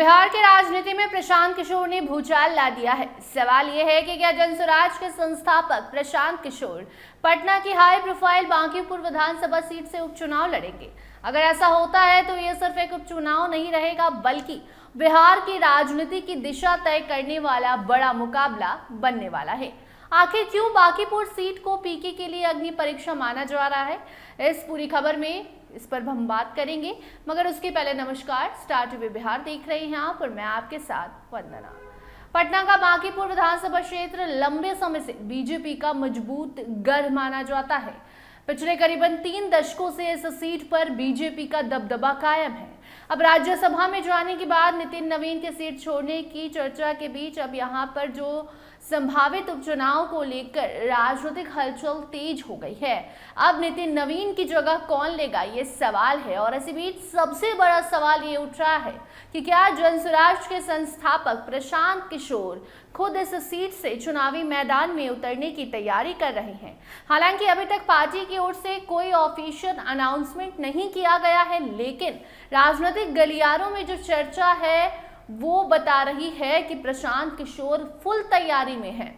बिहार की राजनीति में प्रशांत किशोर ने भूचाल ला दिया है। सवाल यह है कि क्या जनसुराज के संस्थापक प्रशांत किशोर पटना की हाई प्रोफाइल बांकीपुर विधानसभा सीट से उपचुनाव लड़ेंगे। अगर ऐसा होता है तो यह सिर्फ एक उपचुनाव नहीं रहेगा, बल्कि बिहार की राजनीति की दिशा तय करने वाला बड़ा मुकाबला बनने वाला है। आखिर क्यों बांकीपुर सीट को पीके के लिए अग्नि परीक्षा माना जा रहा है, इस पूरी खबर में इस पर हम बात करेंगे। मगर उसके पहले नमस्कार, स्टार टीवी बिहार देख रहे हैं आप और मैं आपके साथ वंदना। पटना का बांकीपुर विधानसभा क्षेत्र लंबे समय से बीजेपी का मजबूत गढ़ माना जाता है। पिछले करीबन 3 दशकों से इस सीट पर बीजेपी का दबदबा कायम है। अब राज्यसभा में जाने के बाद नितिन नवीन की सीट छोड़ने की चर्चा के बीच अब यहां पर जो संभावित उपचुनाव को लेकर राजनीतिक हलचल तेज हो गई है। अब नितिन नवीन की जगह कौन लेगा, ये सवाल है। और इसी बीच सबसे बड़ा सवाल ये उठ रहा है कि क्या जनसुराज के संस्थापक प्रशांत किशोर खुद इस सीट से चुनावी मैदान में उतरने की तैयारी कर रहे हैं। हालांकि अभी तक पार्टी की ओर से कोई ऑफिशियल अनाउंसमेंट नहीं किया गया है, लेकिन राजनीतिक गलियारों में जो चर्चा है वो बता रही है कि प्रशांत किशोर फुल तैयारी में है।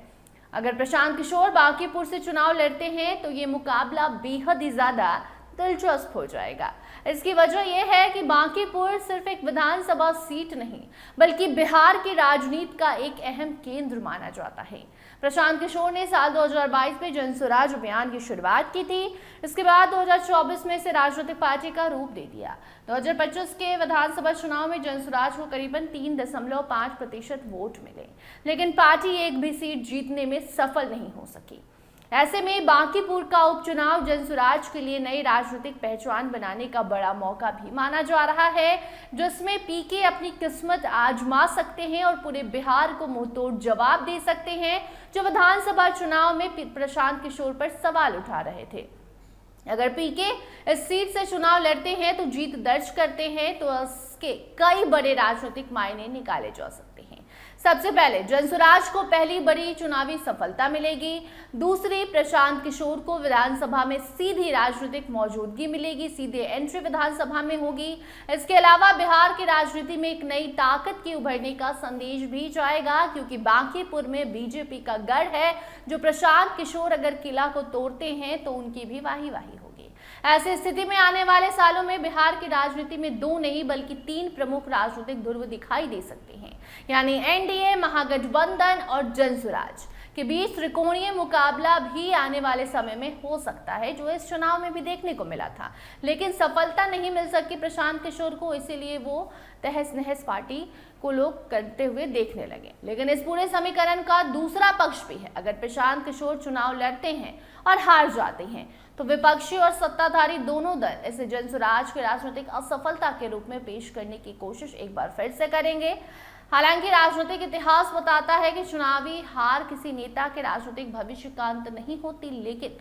अगर प्रशांत किशोर बांकीपुर से चुनाव लड़ते हैं तो ये मुकाबला बेहद ही ज्यादा दिलचस्प हो जाएगा। इसकी वजह यह है कि बांकीपुर सिर्फ एक विधानसभा सीट नहीं, बल्कि बिहार की राजनीति का एक अहम केंद्र माना जाता है। प्रशांत किशोर ने साल 2022 में जनसुराज अभियान की शुरुआत की थी। इसके बाद 2024 में इसे राजनीतिक पार्टी का रूप दे दिया। 2025 के विधानसभा चुनाव में जनसुराज को करीबन 3.5% वोट मिले, लेकिन पार्टी एक भी सीट जीतने में सफल नहीं हो सकी। ऐसे में बांकीपुर का उपचुनाव जनसुराज के लिए नई राजनीतिक पहचान बनाने का बड़ा मौका भी माना जा रहा है, जिसमें पीके अपनी किस्मत आजमा सकते हैं और पूरे बिहार को मुंहतोड़ जवाब दे सकते हैं, जो विधानसभा चुनाव में प्रशांत किशोर पर सवाल उठा रहे थे। अगर पीके इस सीट से चुनाव लड़ते हैं तो जीत दर्ज करते हैं तो इसके कई बड़े राजनीतिक मायने निकाले जा सकते हैं। सबसे पहले जनसुराज को पहली बड़ी चुनावी सफलता मिलेगी। दूसरी, प्रशांत किशोर को विधानसभा में सीधी राजनीतिक मौजूदगी मिलेगी, सीधे एंट्री विधानसभा में होगी। इसके अलावा बिहार की राजनीति में एक नई ताकत के उभरने का संदेश भी जाएगा, क्योंकि बांकीपुर में बीजेपी का गढ़ है, जो प्रशांत किशोर अगर किला को तोड़ते हैं तो उनकी भी वाही वाही होगी। ऐसी स्थिति में आने वाले सालों में बिहार की राजनीति में 2 नहीं बल्कि 3 प्रमुख राजनीतिक ध्रुव दिखाई दे सकते हैं, यानी एनडीए, महागठबंधन और जनसुराज के बीच त्रिकोणीय मुकाबला भी आने वाले समय में हो सकता है, जो इस चुनाव में भी देखने को मिला था। लेकिन सफलता नहीं मिल सकी प्रशांत किशोर को, इसीलिए वो तहस नहस पार्टी को लोग करते हुए देखने लगे। लेकिन इस पूरे समीकरण का दूसरा पक्ष भी है। अगर प्रशांत किशोर चुनाव लड़ते हैं और हार जाते हैं तो विपक्षी और सत्ताधारी दोनों दल इसे जनसुराज की राजनीतिक असफलता के रूप में पेश करने की कोशिश एक बार फिर से करेंगे। हालांकि राजनीतिक इतिहास बताता है कि चुनावी हार किसी नेता के राजनीतिक भविष्य का अंत नहीं होती, लेकिन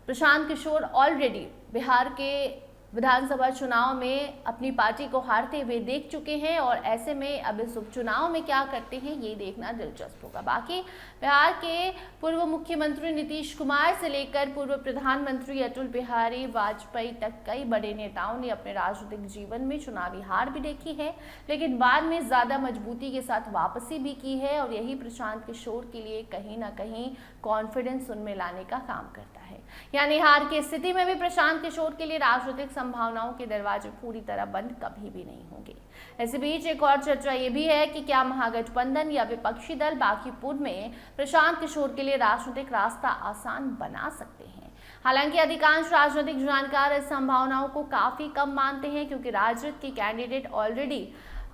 प्रशांत किशोर ऑलरेडी बिहार के विधानसभा चुनाव में अपनी पार्टी को हारते हुए देख चुके हैं और ऐसे में अब इस उपचुनाव में क्या करते हैं ये देखना दिलचस्प होगा। बाकी बिहार के पूर्व मुख्यमंत्री नीतीश कुमार से लेकर पूर्व प्रधानमंत्री अटल बिहारी वाजपेयी तक कई बड़े नेताओं ने अपने राजनीतिक जीवन में चुनावी हार भी देखी है, लेकिन बाद में ज्यादा मजबूती के साथ वापसी भी की है। और यही प्रशांत किशोर के लिए कहीं ना कहीं कॉन्फिडेंस उनमें लाने का काम करता है। यानी हार की स्थिति में भी प्रशांत किशोर के लिए राजनीतिक संभावनाओं के दरवाजे पूरी तरह बंद कभी भी नहीं होंगे। इसी बीच एक और चर्चा ये भी है कि क्या महागठबंधन या विपक्षी दल बांकीपुर में प्रशांत किशोर के लिए राजनीतिक रास्ता आसान बना सकते हैं। हालांकि अधिकांश राजनीतिक जानकार इस संभावनाओं को काफी कम मानते हैं, क्योंकि राजद की कैंडिडेट ऑलरेडी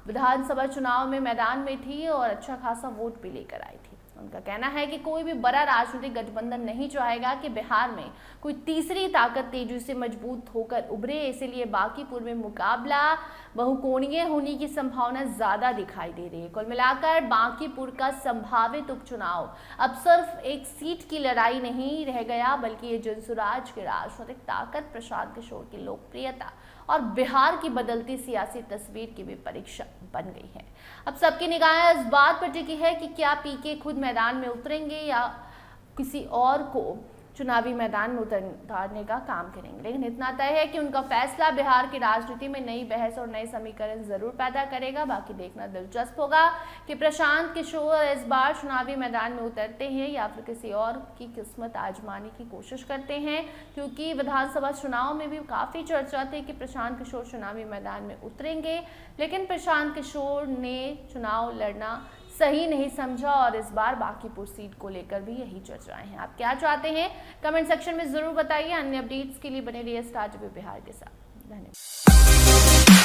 विधानसभा चुनाव में मैदान में थी और अच्छा खासा वोट भी लेकर आई थी। उनका कहना है कि कोई भी बड़ा राजनीतिक गठबंधन नहीं चाहेगा कि बिहार में कोई तीसरी ताकत तेजी से मजबूत होकर उभरे, इसीलिए बांकीपुर में मुकाबला बहुकोणीय होने की संभावना ज्यादा दिखाई दे रही है। कुल मिलाकर बांकीपुर का संभावित उपचुनाव अब सिर्फ एक सीट की लड़ाई नहीं रह गया, बल्कि ये जनसुराज की राजनीतिक ताकत, प्रशांत किशोर की लोकप्रियता और बिहार की बदलती सियासी तस्वीर की भी परीक्षा बन गई है। अब सबकी निगाहें इस बात पर टिकी है कि क्या पीके खुद मैदान में उतरेंगे या किसी और को चुनावी मैदान में उतारने का काम करेंगे। लेकिन इतना तय है कि उनका फैसला बिहार की राजनीति में नई बहस और नए समीकरण जरूर पैदा करेगा। बाकी देखना दिलचस्प होगा कि प्रशांत किशोर इस बार चुनावी मैदान में उतरते हैं या फिर किसी और की किस्मत आजमाने की कोशिश करते हैं, क्योंकि विधानसभा चुनाव में भी काफ़ी चर्चा थी कि प्रशांत किशोर चुनावी मैदान में उतरेंगे, लेकिन प्रशांत किशोर ने चुनाव लड़ना सही नहीं समझा और इस बार बांकीपुर सीट को लेकर भी यही चर्चाएं हैं। आप क्या चाहते हैं कमेंट सेक्शन में जरूर बताइए। अन्य अपडेट्स के लिए बने रहिए स्टार टीवी बिहार के साथ। धन्यवाद।